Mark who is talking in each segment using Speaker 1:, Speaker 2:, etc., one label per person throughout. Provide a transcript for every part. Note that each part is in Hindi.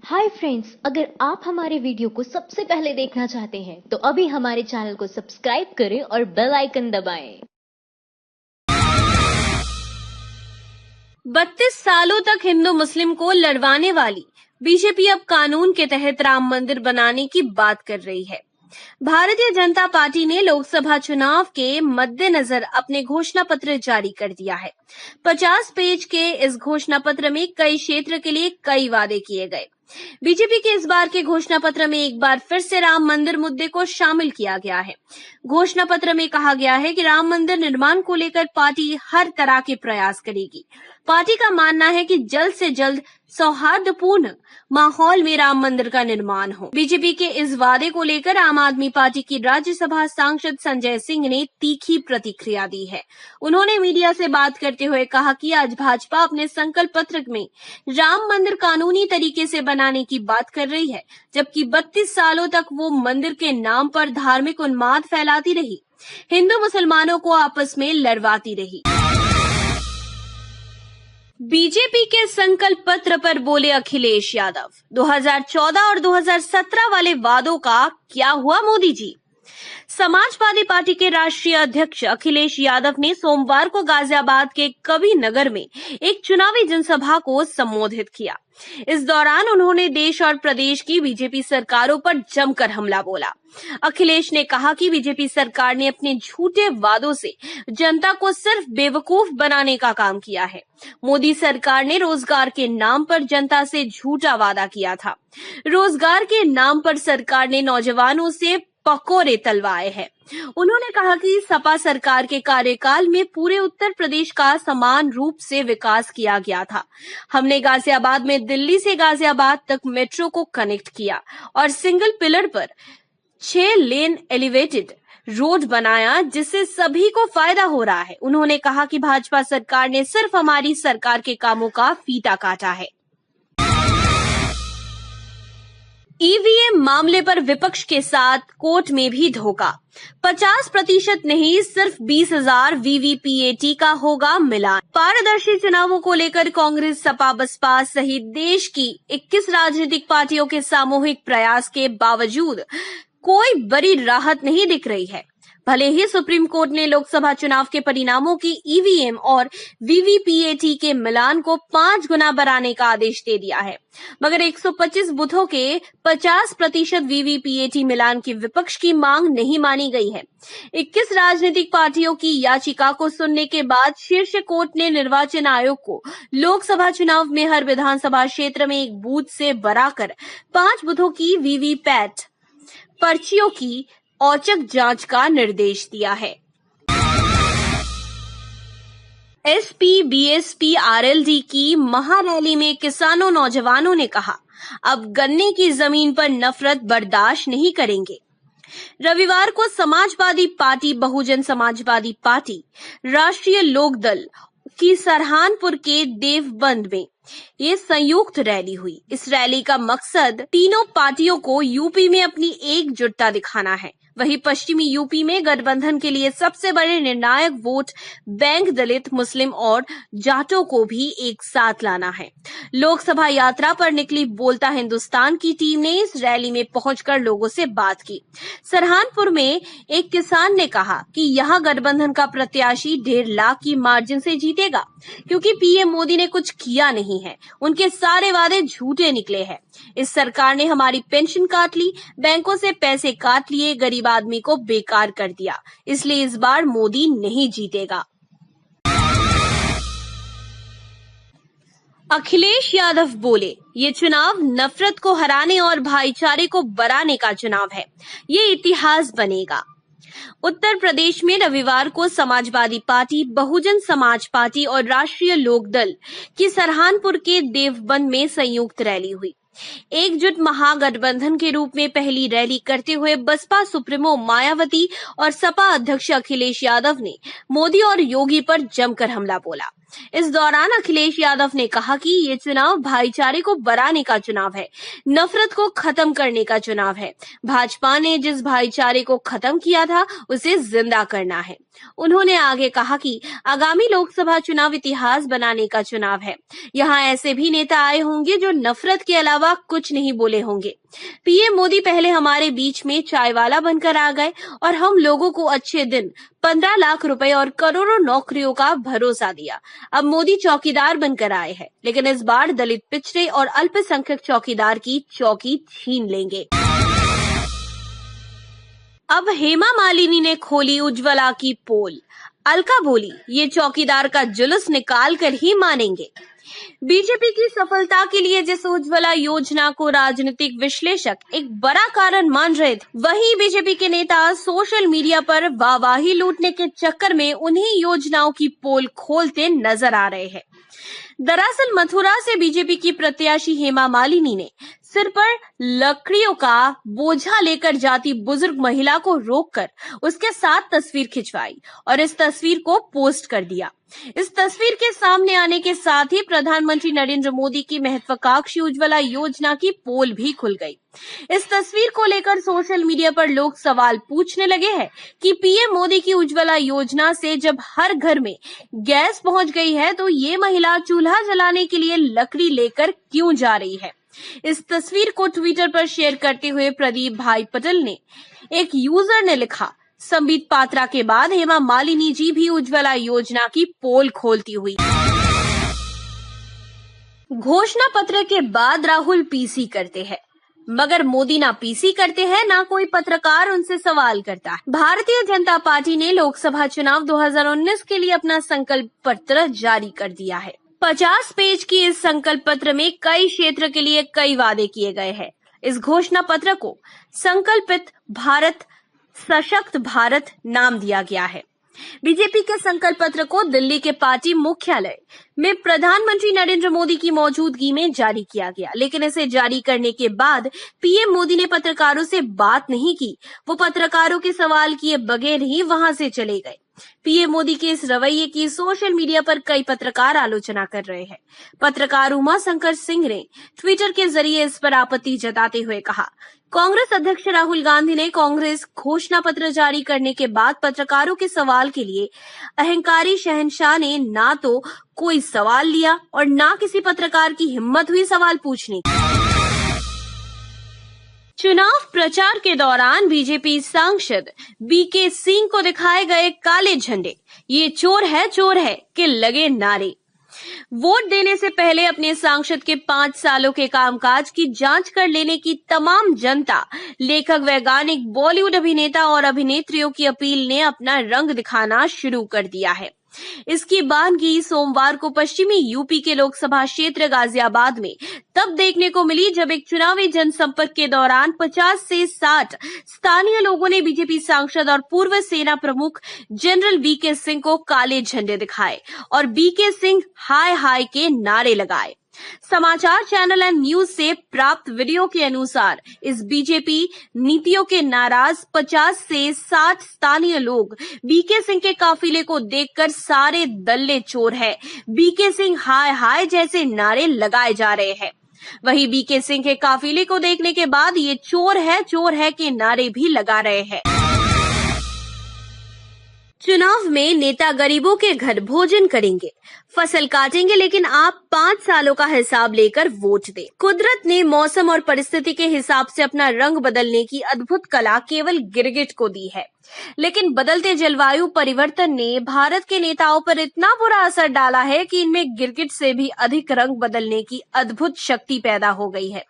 Speaker 1: हाय फ्रेंड्स, अगर आप हमारे वीडियो को सबसे पहले देखना चाहते हैं तो अभी हमारे चैनल को सब्सक्राइब करें और बेल आइकन दबाएं।
Speaker 2: 32 सालों तक हिंदू मुस्लिम को लड़वाने वाली बीजेपी अब कानून के तहत राम मंदिर बनाने की बात कर रही है। भारतीय जनता पार्टी ने लोकसभा चुनाव के मद्देनजर अपने घोषणा पत्र जारी कर दिया है। 50 पेज के इस घोषणा पत्र में कई क्षेत्र के लिए कई वादे किए गए। बीजेपी के इस बार के घोषणा पत्र में एक बार फिर से राम मंदिर मुद्दे को शामिल किया गया है। घोषणा पत्र में कहा गया है कि राम मंदिर निर्माण को लेकर पार्टी हर तरह के प्रयास करेगी। पार्टी का मानना है कि जल्द से जल्द सौहार्दपूर्ण माहौल में राम मंदिर का निर्माण हो। बीजेपी के इस वादे को लेकर आम आदमी पार्टी की राज्यसभा सांसद संजय सिंह ने तीखी प्रतिक्रिया दी है। उन्होंने मीडिया से बात करते हुए कहा कि आज भाजपा अपने संकल्प पत्र में राम मंदिर कानूनी तरीके से बनाने की बात कर रही है, जबकि 32 सालों तक वो मंदिर के नाम पर धार्मिक उन्माद फैलाती रही, हिंदू मुसलमानों को आपस में लड़वाती रही। बीजेपी के संकल्प पत्र पर बोले अखिलेश यादव, 2014 और 2017 वाले वादों का क्या हुआ मोदी जी? समाजवादी पार्टी के राष्ट्रीय अध्यक्ष अखिलेश यादव ने सोमवार को गाजियाबाद के कवि नगर में एक चुनावी जनसभा को संबोधित किया। इस दौरान उन्होंने देश और प्रदेश की बीजेपी सरकारों पर जमकर हमला बोला। अखिलेश ने कहा कि बीजेपी सरकार ने अपने झूठे वादों से जनता को सिर्फ बेवकूफ बनाने का काम किया है। मोदी सरकार ने रोजगार के नाम पर जनता से झूठा वादा किया था। रोजगार के नाम पर सरकार ने नौजवानों से पकोड़े तलवाए हैं। उन्होंने कहा कि सपा सरकार के कार्यकाल में पूरे उत्तर प्रदेश का समान रूप से विकास किया गया था। हमने गाजियाबाद में दिल्ली से गाजियाबाद तक मेट्रो को कनेक्ट किया और सिंगल पिलर पर 6 लेन एलिवेटेड रोड बनाया, जिससे सभी को फायदा हो रहा है। उन्होंने कहा कि भाजपा सरकार ने सिर्फ हमारी सरकार के कामों का फीता काटा है। ईवीएम मामले पर विपक्ष के साथ कोर्ट में भी धोखा। 50% नहीं, सिर्फ 20,000 वीवीपीएटी का होगा मिलान। पारदर्शी चुनावों को लेकर कांग्रेस, सपा, बसपा सहित देश की 21 राजनीतिक पार्टियों के सामूहिक प्रयास के बावजूद कोई बड़ी राहत नहीं दिख रही है। भले ही सुप्रीम कोर्ट ने लोकसभा चुनाव के परिणामों की ईवीएम और वीवीपीएटी के मिलान को 5 गुना बढ़ाने का आदेश दे दिया है, मगर 125 बूथों के 50% वीवीपीएटी मिलान की विपक्ष की मांग नहीं मानी गई है। 21 राजनीतिक पार्टियों की याचिका को सुनने के बाद शीर्ष कोर्ट ने निर्वाचन आयोग को लोकसभा चुनाव में हर विधानसभा क्षेत्र में एक बूथ से बढ़ाकर 5 बूथों की वीवीपैट पर्चियों की औचक जांच का निर्देश दिया है। एसपी, बीएसपी, आरएलडी की महारैली में किसानों, नौजवानों ने कहा, अब गन्ने की जमीन पर नफरत बर्दाश्त नहीं करेंगे। रविवार को समाजवादी पार्टी, बहुजन समाजवादी पार्टी, राष्ट्रीय लोकदल की सरहानपुर के देवबंद में ये संयुक्त रैली हुई। इस रैली का मकसद तीनों पार्टियों को यूपी में अपनी एकजुटता दिखाना है। वहीं पश्चिमी यूपी में गठबंधन के लिए सबसे बड़े निर्णायक वोट बैंक दलित, मुस्लिम और जाटों को भी एक साथ लाना है। लोकसभा यात्रा पर निकली बोलता हिंदुस्तान की टीम ने इस रैली में पहुंचकर लोगों से बात की। सरहानपुर में एक किसान ने कहा कि यहां गठबंधन का प्रत्याशी 1.5 लाख की मार्जिन से जीतेगा, क्योंकि पीएम मोदी ने कुछ किया नहीं है। उनके सारे वादे झूठे निकले हैं। इस सरकार ने हमारी पेंशन काट ली, बैंकों से पैसे काट लिए, गरीब आदमी को बेकार कर दिया, इसलिए इस बार मोदी नहीं जीतेगा। अखिलेश यादव बोले, ये चुनाव नफरत को हराने और भाईचारे को बढ़ाने का चुनाव है। ये इतिहास बनेगा। उत्तर प्रदेश में रविवार को समाजवादी पार्टी, बहुजन समाज पार्टी और राष्ट्रीय लोकदल की सरहानपुर के देवबंद में संयुक्त रैली हुई। एकजुट महागठबंधन के रूप में पहली रैली करते हुए बसपा सुप्रीमो मायावती और सपा अध्यक्ष अखिलेश यादव ने मोदी और योगी पर जमकर हमला बोला। इस दौरान अखिलेश यादव ने कहा कि ये चुनाव भाईचारे को बढ़ाने का चुनाव है, नफरत को खत्म करने का चुनाव है। भाजपा ने जिस भाईचारे को खत्म किया था उसे जिंदा करना है। उन्होंने आगे कहा कि आगामी लोकसभा चुनाव इतिहास बनाने का चुनाव है। यहाँ ऐसे भी नेता आए होंगे जो नफरत के अलावा कुछ नहीं बोले होंगे। पीएम मोदी पहले हमारे बीच में चाय वाला बनकर आ गए और हम लोगों को अच्छे दिन, 15 लाख रुपए और करोड़ों नौकरियों का भरोसा दिया। अब मोदी चौकीदार बनकर आए हैं, लेकिन इस बार दलित, पिछड़े और अल्पसंख्यक चौकीदार की चौकी छीन लेंगे। अब हेमा मालिनी ने खोली उज्ज्वला की पोल। अलका बोली, ये चौकीदार का जुलूस निकाल कर ही मानेंगे। बीजेपी की सफलता के लिए जिस उज्ज्वला योजना को राजनीतिक विश्लेषक एक बड़ा कारण मान रहे थे, वहीं बीजेपी के नेता सोशल मीडिया पर वाहवाही लूटने के चक्कर में उन्हीं योजनाओं की पोल खोलते नजर आ रहे हैं। दरअसल मथुरा से बीजेपी की प्रत्याशी हेमा मालिनी ने सिर पर लकड़ियों का बोझा लेकर जाती बुजुर्ग महिला को रोककर उसके साथ तस्वीर खिंचवाई और इस तस्वीर को पोस्ट कर दिया। इस तस्वीर के सामने आने के साथ ही प्रधानमंत्री नरेंद्र मोदी की महत्वाकांक्षी उज्ज्वला योजना की पोल भी खुल गई। इस तस्वीर को लेकर सोशल मीडिया पर लोग सवाल पूछने लगे हैं कि पीएम मोदी की उज्ज्वला योजना से जब हर घर में गैस पहुंच गई है तो ये महिला चूल्हा जलाने के लिए लकड़ी लेकर क्यों जा रही है। इस तस्वीर को ट्विटर पर शेयर करते हुए प्रदीप भाई पटेल ने एक यूजर ने लिखा, संबित पात्रा के बाद हेमा मालिनी जी भी उज्ज्वला योजना की पोल खोलती हुई। घोषणा पत्र के बाद राहुल पीसी करते हैं, मगर मोदी ना पीसी करते हैं ना कोई पत्रकार उनसे सवाल करता है। भारतीय जनता पार्टी ने लोकसभा चुनाव 2019 के लिए अपना संकल्प पत्र जारी कर दिया है। 50 पेज की इस संकल्प पत्र में कई क्षेत्र के लिए कई वादे किए गए हैं। इस घोषणा पत्र को संकल्पित भारत, सशक्त भारत नाम दिया गया है। बीजेपी के संकल्प पत्र को दिल्ली के पार्टी मुख्यालय में प्रधानमंत्री नरेंद्र मोदी की मौजूदगी में जारी किया गया, लेकिन इसे जारी करने के बाद पीएम मोदी ने पत्रकारों से बात नहीं की। वो पत्रकारों के सवाल किए बगैर ही वहां से चले गए। पीएम मोदी के इस रवैये की सोशल मीडिया पर कई पत्रकार आलोचना कर रहे हैं। पत्रकार उमा शंकर सिंह ने ट्विटर के जरिए इस पर आपत्ति जताते हुए कहा, कांग्रेस अध्यक्ष राहुल गांधी ने कांग्रेस घोषणा पत्र जारी करने के बाद पत्रकारों के सवाल के लिए अहंकारी शहंशाह ने ना तो कोई सवाल लिया और ना किसी पत्रकार की हिम्मत हुई सवाल पूछने की। चुनाव प्रचार के दौरान बीजेपी सांसद बीके सिंह को दिखाए गए काले झंडे, ये चोर है के लगे नारे। वोट देने से पहले अपने सांसद के 5 सालों के कामकाज की जांच कर लेने की तमाम जनता, लेखक, वैज्ञानिक, बॉलीवुड अभिनेता और अभिनेत्रियों की अपील ने अपना रंग दिखाना शुरू कर दिया है। इसकी बानगी सोमवार को पश्चिमी यूपी के लोकसभा क्षेत्र गाजियाबाद में तब देखने को मिली जब एक चुनावी जनसंपर्क के दौरान 50 से 60 स्थानीय लोगों ने बीजेपी सांसद और पूर्व सेना प्रमुख जनरल बीके सिंह को काले झंडे दिखाए और बीके सिंह हाय हाय के नारे लगाए। समाचार चैनल एंड न्यूज से प्राप्त वीडियो के अनुसार इस बीजेपी नीतियों के नाराज 50 से 60 स्थानीय लोग बीके सिंह के काफिले को देखकर सारे दल्ले चोर है, बीके सिंह हाय हाय जैसे नारे लगाए जा रहे हैं। वहीं बीके सिंह के काफिले को देखने के बाद ये चोर है के नारे भी लगा रहे हैं। चुनाव में नेता गरीबों के घर भोजन करेंगे, फसल काटेंगे, लेकिन आप 5 सालों का हिसाब लेकर वोट दें। कुदरत ने मौसम और परिस्थिति के हिसाब से अपना रंग बदलने की अद्भुत कला केवल गिरगिट को दी है, लेकिन बदलते जलवायु परिवर्तन ने भारत के नेताओं पर इतना बुरा असर डाला है कि इनमें गिरगिट से भी अधिक रंग बदलने की अद्भुत शक्ति पैदा हो गई है।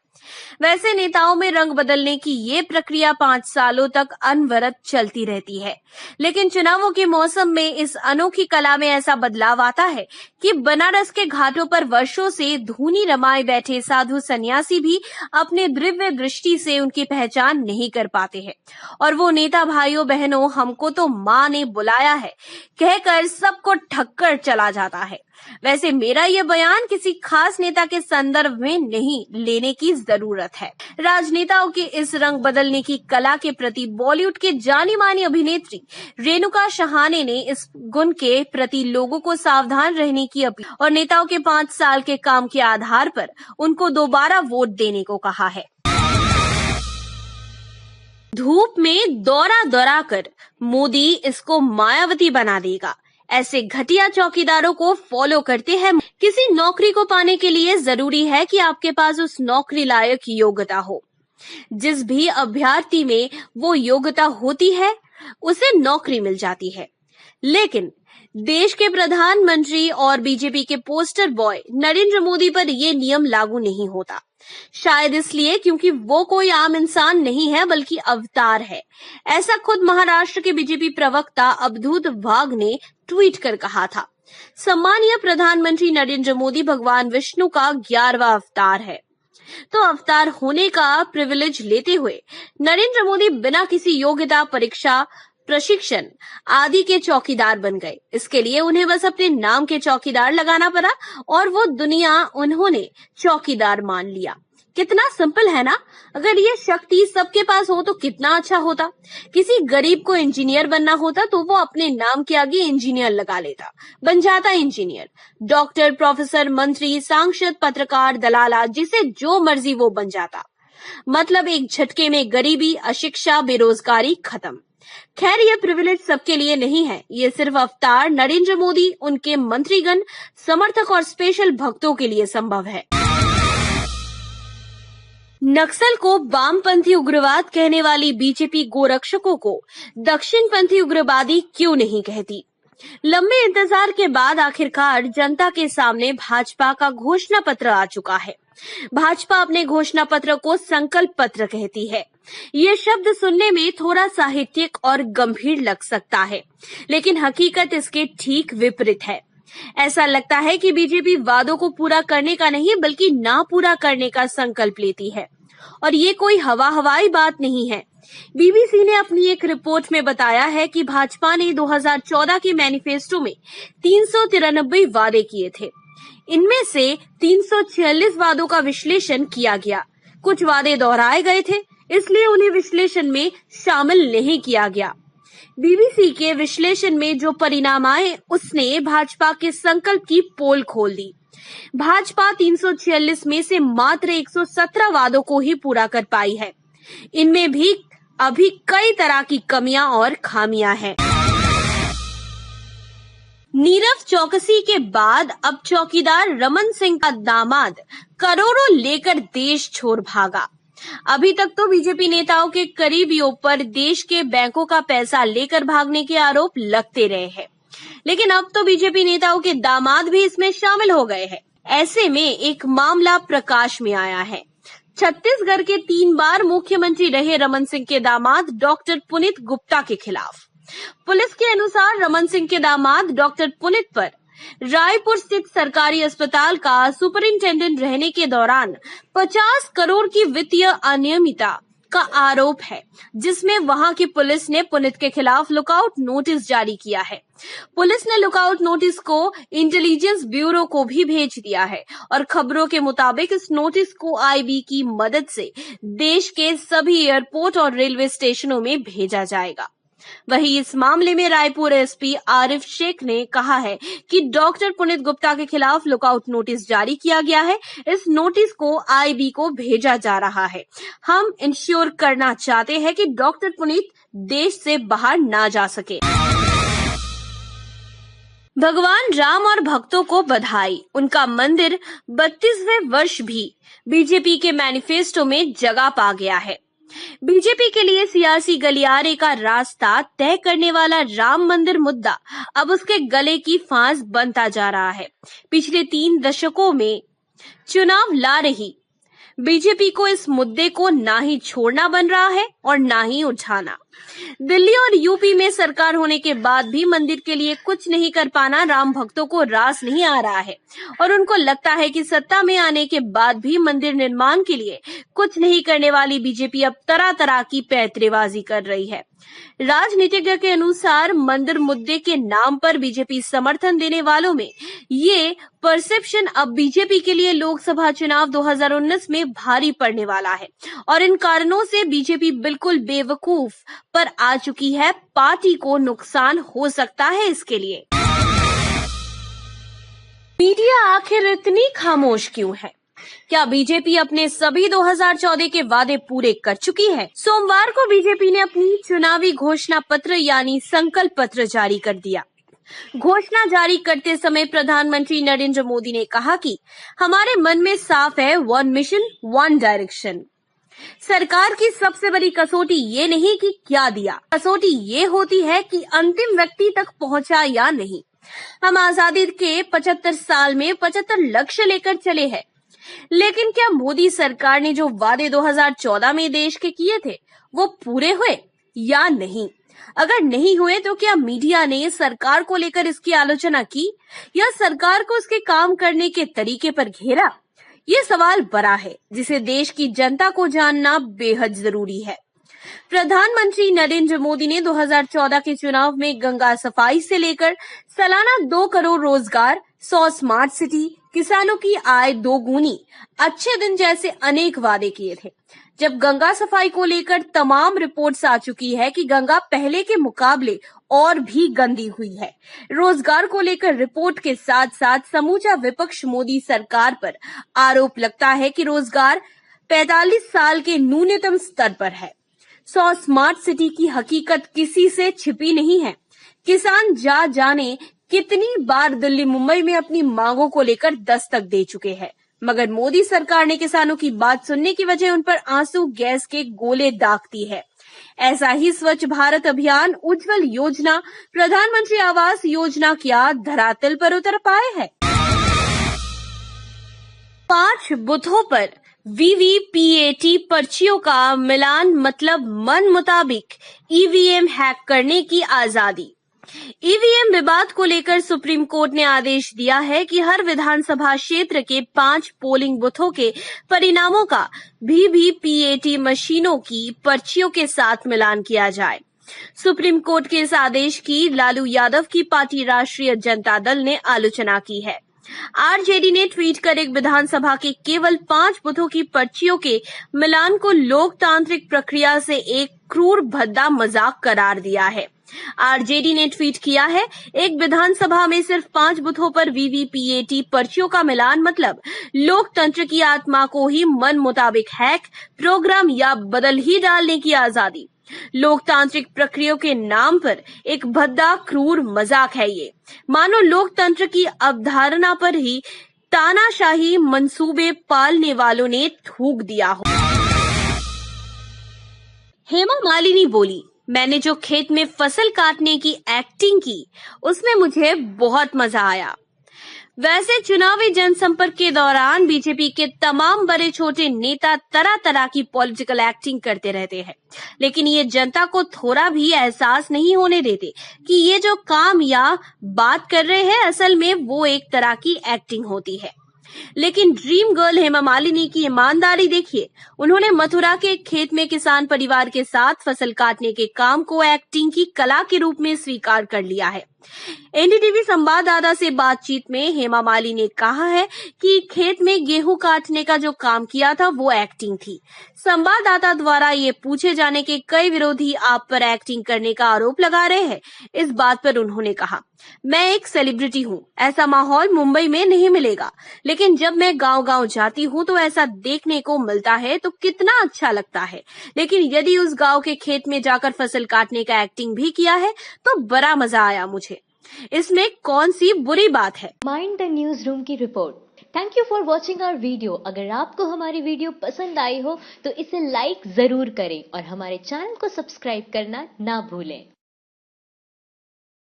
Speaker 2: वैसे नेताओं में रंग बदलने की ये प्रक्रिया 5 सालों तक अनवरत चलती रहती है, लेकिन चुनावों के मौसम में इस अनोखी कला में ऐसा बदलाव आता है कि बनारस के घाटों पर वर्षों से धूनी रमाए बैठे साधु सन्यासी भी अपने दिव्य दृष्टि से उनकी पहचान नहीं कर पाते हैं और वो नेता भाइयों बहनों हमको तो माँ ने बुलाया है कहकर सबको ठक्कर चला जाता है। वैसे मेरा यह बयान किसी खास नेता के संदर्भ में नहीं लेने की जरूरत है। राजनेताओं के इस रंग बदलने की कला के प्रति बॉलीवुड के जानी मानी अभिनेत्री रेणुका शहाने ने इस गुण के प्रति लोगों को सावधान रहने की अपील और नेताओं के 5 साल के काम के आधार पर उनको दोबारा वोट देने को कहा है। धूप में दौरा दौरा कर मोदी इसको मायावती बना देगा, ऐसे घटिया चौकीदारों को फॉलो करते हैं। किसी नौकरी को पाने के लिए जरूरी है कि आपके पास उस नौकरी लायक योग्यता हो। जिस भी अभ्यर्थी में वो योग्यता होती है उसे नौकरी मिल जाती है। लेकिन देश के प्रधानमंत्री और बीजेपी के पोस्टर बॉय नरेंद्र मोदी पर यह नियम लागू नहीं होता। शायद इसलिए क्योंकि वो कोई आम इंसान नहीं है बल्कि अवतार है। ऐसा खुद महाराष्ट्र के बीजेपी प्रवक्ता अवधूत वाघ ने ट्वीट कर कहा था। सम्मानीय प्रधानमंत्री नरेंद्र मोदी भगवान विष्णु का 11वां अवतार है, तो अवतार होने का प्रिविलेज लेते हुए नरेंद्र मोदी बिना किसी योग्यता, परीक्षा, प्रशिक्षण आदि के चौकीदार बन गए। इसके लिए उन्हें बस अपने नाम के चौकीदार लगाना पड़ा और वो दुनिया उन्होंने चौकीदार मान लिया। कितना सिंपल है ना। अगर ये शक्ति सबके पास हो तो कितना अच्छा होता। किसी गरीब को इंजीनियर बनना होता तो वो अपने नाम के आगे इंजीनियर लगा लेता, बन जाता इंजीनियर। डॉक्टर, प्रोफेसर, मंत्री, सांसद, पत्रकार, दलाला, जिसे जो मर्जी वो बन जाता। मतलब एक झटके में गरीबी, अशिक्षा, बेरोजगारी खत्म। खैर, ये प्रिविलेज सबके लिए नहीं है। ये सिर्फ अवतार नरेंद्र मोदी, उनके मंत्रीगण, समर्थक और स्पेशल भक्तों के लिए संभव है। नक्सल को वामपंथी उग्रवाद कहने वाली बीजेपी गोरक्षकों को दक्षिणपंथी उग्रवादी क्यों नहीं कहती? लंबे इंतजार के बाद आखिरकार जनता के सामने भाजपा का घोषणा पत्र आ चुका है। भाजपा अपने घोषणा पत्र को संकल्प पत्र कहती है। ये शब्द सुनने में थोड़ा साहित्यिक और गंभीर लग सकता है, लेकिन हकीकत इसके ठीक विपरीत है। ऐसा लगता है कि बीजेपी वादों को पूरा करने का नहीं बल्कि ना पूरा करने का संकल्प लेती है, और ये कोई हवाई बात नहीं है। बीबीसी ने अपनी एक रिपोर्ट में बताया है कि भाजपा ने 2014 के मैनिफेस्टो में 393 वादे किए थे। इनमें से 346 वादों का विश्लेषण किया गया। कुछ वादे दोहराए गए थे, इसलिए उन्हें विश्लेषण में शामिल नहीं किया गया। बीबीसी के विश्लेषण में जो परिणाम आए उसने भाजपा के संकल्प की पोल खोल दी। भाजपा 346 में से मात्र 117 वादों को ही पूरा कर पाई है। इनमें भी अभी कई तरह की कमियां और खामियां हैं। नीरव चौकसी के बाद अब चौकीदार रमन सिंह का दामाद करोड़ों लेकर देश छोड़ भागा। अभी तक तो बीजेपी नेताओं के करीबियों पर देश के बैंकों का पैसा लेकर भागने के आरोप लगते रहे हैं, लेकिन अब तो बीजेपी नेताओं के दामाद भी इसमें शामिल हो गए हैं। ऐसे में एक मामला प्रकाश में आया है। छत्तीसगढ़ के 3 बार मुख्यमंत्री रहे रमन सिंह के दामाद डॉक्टर पुनीत गुप्ता के खिलाफ। पुलिस के अनुसार रमन सिंह के दामाद डॉक्टर पुनीत पर रायपुर स्थित सरकारी अस्पताल का सुपरिंटेंडेंट रहने के दौरान 50 करोड़ की वित्तीय अनियमितता का आरोप है, जिसमें वहां की पुलिस ने पुनीत के खिलाफ लुकआउट नोटिस जारी किया है। पुलिस ने लुकआउट नोटिस को इंटेलिजेंस ब्यूरो को भी भेज दिया है और खबरों के मुताबिक इस नोटिस को आईबी की मदद से देश के सभी एयरपोर्ट और रेलवे स्टेशनों में भेजा जाएगा। वहीं इस मामले में रायपुर एसपी आरिफ शेख ने कहा है कि डॉक्टर पुनीत गुप्ता के खिलाफ लुकआउट नोटिस जारी किया गया है। इस नोटिस को आईबी को भेजा जा रहा है। हम इंश्योर करना चाहते हैं कि डॉक्टर पुनीत देश से बाहर ना जा सके। भगवान राम और भक्तों को बधाई। उनका मंदिर 32वें वर्ष भी बीजेपी के मैनिफेस्टो में जगह पा गया है। बीजेपी के लिए सियासी गलियारे का रास्ता तय करने वाला राम मंदिर मुद्दा अब उसके गले की फांस बनता जा रहा है। पिछले 3 दशकों में चुनाव ला रही बीजेपी को इस मुद्दे को ना ही छोड़ना बन रहा है और ना ही उठाना। दिल्ली और यूपी में सरकार होने के बाद भी मंदिर के लिए कुछ नहीं कर पाना राम भक्तों को रास नहीं आ रहा है और उनको लगता है कि सत्ता में आने के बाद भी मंदिर निर्माण के लिए कुछ नहीं करने वाली बीजेपी अब तरह तरह की पैंतरेबाजी कर रही है। राजनीतिज्ञ के अनुसार मंदिर मुद्दे के नाम पर बीजेपी समर्थन देने वालों में ये परसेप्शन अब बीजेपी के लिए लोकसभा चुनाव 2019 में भारी पड़ने वाला है और इन कारणों से बीजेपी बिल्कुल बेवकूफ पर आ चुकी है। पार्टी को नुकसान हो सकता है इसके लिए। मीडिया आखिर इतनी खामोश क्यों है? क्या बीजेपी अपने सभी 2014 के वादे पूरे कर चुकी है? सोमवार को बीजेपी ने अपनी चुनावी घोषणा पत्र यानी संकल्प पत्र जारी कर दिया। घोषणा जारी करते समय प्रधानमंत्री नरेंद्र मोदी ने कहा कि हमारे मन में साफ है, वन मिशन वन डायरेक्शन। सरकार की सबसे बड़ी कसौटी ये नहीं कि क्या दिया, कसौटी ये होती है कि अंतिम व्यक्ति तक पहुंचा या नहीं। हम आजादी के 75 साल में 75 लक्ष्य लेकर चले हैं, लेकिन क्या मोदी सरकार ने जो वादे 2014 में देश के किए थे वो पूरे हुए या नहीं? अगर नहीं हुए तो क्या मीडिया ने सरकार को लेकर इसकी आलोचना की या सरकार को उसके काम करने के तरीके पर घेरा? ये सवाल बड़ा है जिसे देश की जनता को जानना बेहद जरूरी है। प्रधानमंत्री नरेंद्र मोदी ने 2014 के चुनाव में गंगा सफाई से लेकर सालाना 2 करोड़ रोजगार, 100 स्मार्ट सिटी, किसानों की आय 2 गुनी, अच्छे दिन जैसे अनेक वादे किए थे। जब गंगा सफाई को लेकर तमाम रिपोर्ट्स आ चुकी है कि गंगा पहले के मुकाबले और भी गंदी हुई है। रोजगार को लेकर रिपोर्ट के साथ साथ समूचा विपक्ष मोदी सरकार पर आरोप लगता है कि रोजगार 45 साल के न्यूनतम स्तर पर है। 100 स्मार्ट सिटी की हकीकत किसी से छिपी नहीं है। किसान जाने कितनी बार दिल्ली मुंबई में अपनी मांगों को लेकर दस्तक दे चुके हैं, मगर मोदी सरकार ने किसानों की बात सुनने की वजह उन पर आंसू गैस के गोले दागती है। ऐसा ही स्वच्छ भारत अभियान, उज्जवल योजना, प्रधानमंत्री आवास योजना क्या धरातल पर उतर पाए हैं? 5 बूथों पर वीवीपीएटी पर्चियों का मिलान मतलब मन मुताबिक ईवीएम हैक करने की आजादी। ईवीएम विवाद को लेकर सुप्रीम कोर्ट ने आदेश दिया है कि हर विधानसभा क्षेत्र के 5 पोलिंग बूथों के परिणामों का वीवीपीएटी मशीनों की पर्चियों के साथ मिलान किया जाए। सुप्रीम कोर्ट के इस आदेश की लालू यादव की पार्टी राष्ट्रीय जनता दल ने आलोचना की है। आरजेडी ने ट्वीट कर एक विधानसभा के केवल 5 बूथों की पर्चियों के मिलान को लोकतांत्रिक प्रक्रिया से एक क्रूर भद्दा मजाक करार दिया है। आरजेडी ने ट्वीट किया है, एक विधानसभा में सिर्फ 5 बूथों पर वीवीपीएटी पर्चियों का मिलान मतलब लोकतंत्र की आत्मा को ही मन मुताबिक हैक, प्रोग्राम या बदल ही डालने की आजादी। लोकतांत्रिक प्रक्रिया के नाम पर एक भद्दा क्रूर मजाक है ये, मानो लोकतंत्र की अवधारणा पर ही तानाशाही मंसूबे पालने वालों ने थूक दिया हो। हेमा मालिनी बोली, मैंने जो खेत में फसल काटने की एक्टिंग की उसमें मुझे बहुत मजा आया। वैसे चुनावी जनसंपर्क के दौरान बीजेपी के तमाम बड़े छोटे नेता तरह तरह की पॉलिटिकल एक्टिंग करते रहते हैं, लेकिन ये जनता को थोड़ा भी एहसास नहीं होने देते कि ये जो काम या बात कर रहे हैं असल में वो एक तरह की एक्टिंग होती है। लेकिन ड्रीम गर्ल हेमा मालिनी की ईमानदारी देखिए, उन्होंने मथुरा के खेत में किसान परिवार के साथ फसल काटने के काम को एक्टिंग की कला के रूप में स्वीकार कर लिया है। एनडीटीवी संवाददाता से बातचीत में हेमा मालिनी ने कहा है कि खेत में गेहूं काटने का जो काम किया था वो एक्टिंग थी। संवाददाता द्वारा ये पूछे जाने के कई विरोधी आप पर एक्टिंग करने का आरोप लगा रहे हैं। इस बात पर उन्होंने कहा, मैं एक सेलिब्रिटी हूँ, ऐसा माहौल मुंबई में नहीं मिलेगा, लेकिन जब मैं गांव-गांव जाती हूँ तो ऐसा देखने को मिलता है तो कितना अच्छा लगता है। लेकिन यदि उस गांव के खेत में जाकर फसल काटने का एक्टिंग भी किया है तो बड़ा मजा आया मुझे। इसमें कौन सी बुरी बात है?
Speaker 1: माइंड द न्यूज रूम की report. Thank you for watching our video. अगर आपको हमारी वीडियो पसंद आई हो तो इसे लाइक जरूर करें और हमारे चैनल को सब्सक्राइब करना ना भूलें।